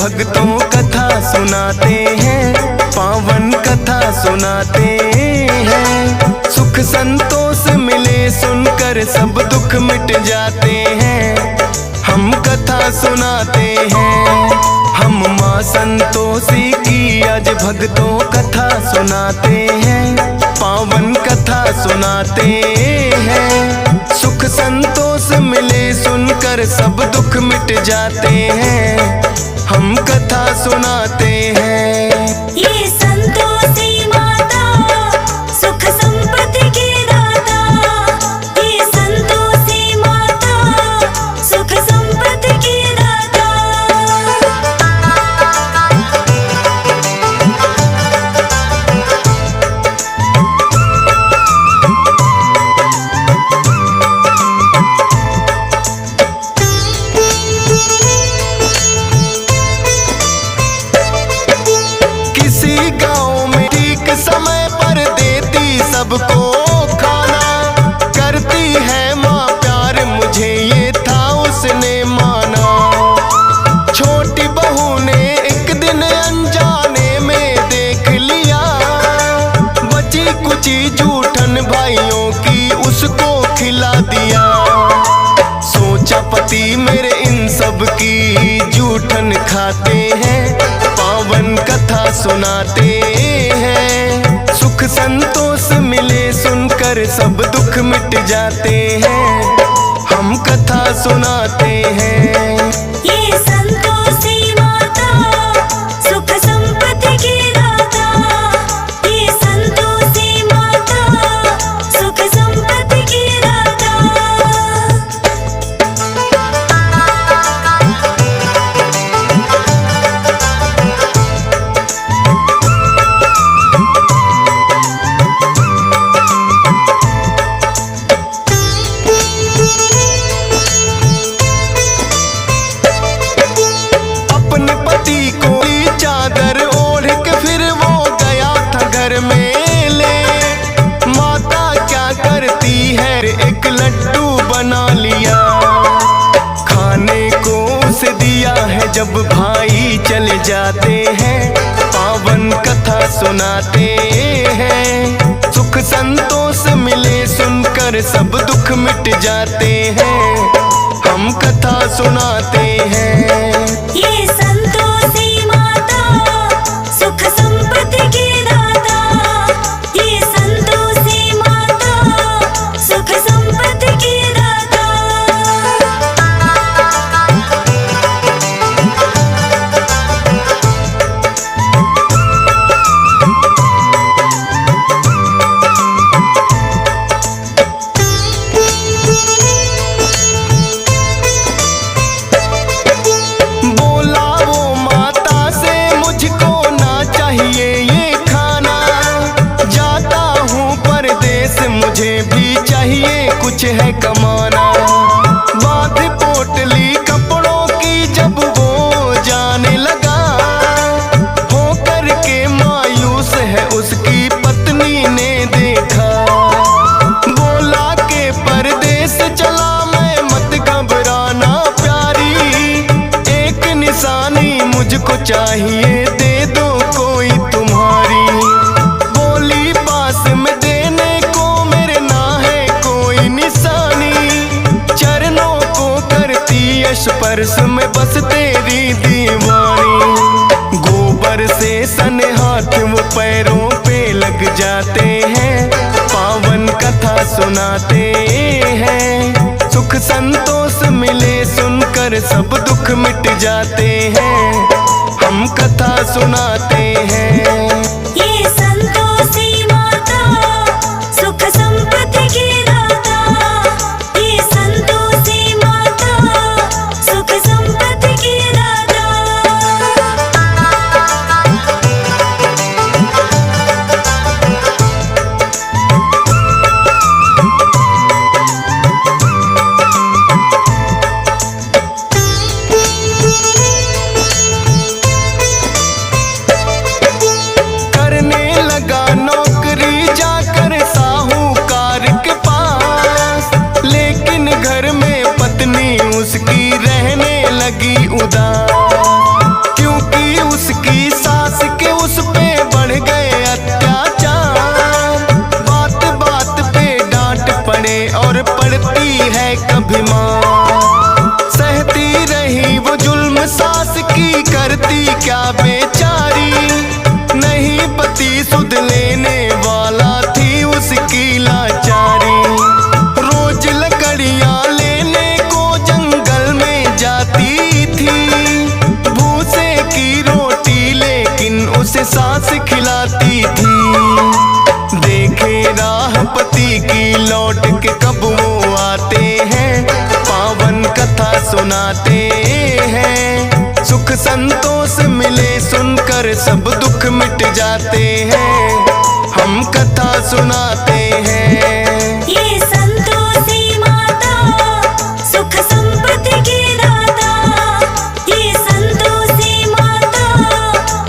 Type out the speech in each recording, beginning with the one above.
भक्तों कथा सुनाते हैं, पावन कथा सुनाते हैं। सुख संतोष मिले सुनकर सब दुख मिट जाते हैं, हम कथा सुनाते हैं। हम माँ संतोषी की आज भक्तों कथा सुनाते हैं, पावन कथा सुनाते हैं। सुख संतोष मिले सुनकर सब दुख मिट जाते हैं, हम कथा सुनाते हैं। ये संतोषी माता सुख संपत्ति की दाता, ये संतोषी माता सुख संपत्ति की दाता। समय पर देती सबको खाना, करती है माँ प्यार मुझे ये था उसने माना। छोटी बहू ने एक दिन अनजाने में देख लिया, बची कुची जूठन भाइयों की उसको खिला दिया। सोचा पति मेरे इन सब की जूठन खाते हैं, पावन कथा सुनाते हैं। सुख संतोष मिले सुनकर सब दुख मिट जाते हैं, हम कथा सुनाते हैं। ये संतोषी माता सुख संपत्ति की दाता, ये संतोषी माता सुख संपत्ति की दाता। एक लड्डू बना लिया, खाने को उसे दिया है जब भाई चले जाते हैं, पावन कथा सुनाते हैं। सुख संतोष मिले सुनकर सब दुख मिट जाते हैं, हम कथा सुनाते हैं। ये संतोषी माता सुख संपत्ति की दाता, ये संतोषी माता सुख संपत्ति की दाता। बोला वो माता से मुझको ना चाहिए ये खाना, जाता हूँ परदेस मुझे भी चाहिए कुछ है कमाना। बात पोटली कपड़ों की जब वो जाने लगा, हो करके मायूस है उसकी पत्नी ने देखा। बोला के परदेस चला मैं मत घबराना प्यारी, एक निशानी मुझको चाहिए दे दो कोई तुम्हारी। बोली पास में देने को मेरे ना है कोई निशानी, चरणों को करती स्पर्श में बस तेरी दीवानी। गोबर से सने हाथ वो पैरों पे लग जाते हैं, पावन कथा सुनाते हैं। सुख संतोष मिले सुनकर सब दुख मिट जाते हैं, हम कथा सुनाते हैं। ये संतोषी माता सुख संपत्ति की दाता, ये संतोषी माता सुख संपत्ति की दाता। उसकी सास के उस पे बढ़ गए अत्याचार। बात बात पे डांट पड़े और पड़ती है कभी मार। सहती रही वो जुल्म सास की, करती क्या बेचारी। नहीं पति सुध लेने वाला, थी उसकी लाचारी। रोज लकड़ियां लेने को जंगल में जाती थी। भूसे की रोटी लेकिन उसे सास खिलाती थी। देखे राह पति की लौट के कब वो आते हैं, पावन कथा सुनाते हैं। सुख संतोष मिले सुनकर सब दुख मिट जाते हैं। हम कथा सुनाते हैं। ये संतोषी माता सुख संपत्ति की दाता। ये संतोषी माता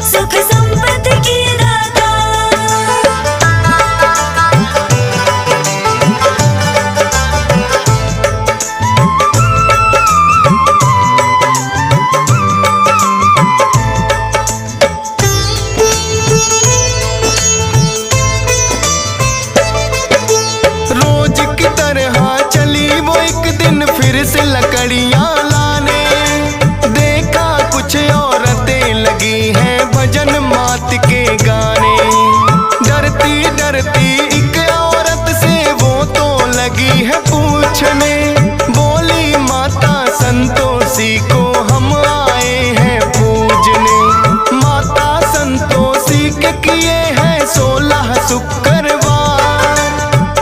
सुख संपत्ति की दाता। रोज की तरह चली वो एक दिन फिर से लकड़ियां लाने। देखा कुछ औरतें लगी हैं भजन मात के गाने। डरती डरती एक औरत से वो तो लगी है पूछने। बोली माता संतोषी को हम आए हैं पूजने। माता संतोषी के किए हैं 16 शुक्रवार।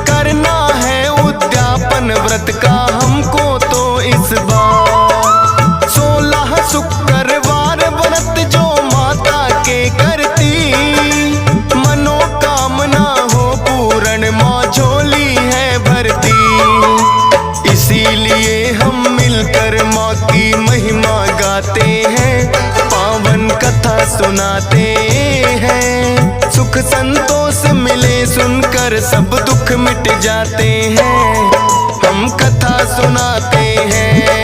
करना है उद्यापन व्रत का हमको तो इस बार। 16 शुक्रवार व्रत जो माता के करती, मनोकामना हो पूर्ण माँ झोली है भरती। इसीलिए हम मिलकर माँ की महिमा गाते हैं, पावन कथा सुनाते हैं। सुख संतोष मिले सुनकर सब दुख मिट जाते हैं। हम कथा सुनाते हैं।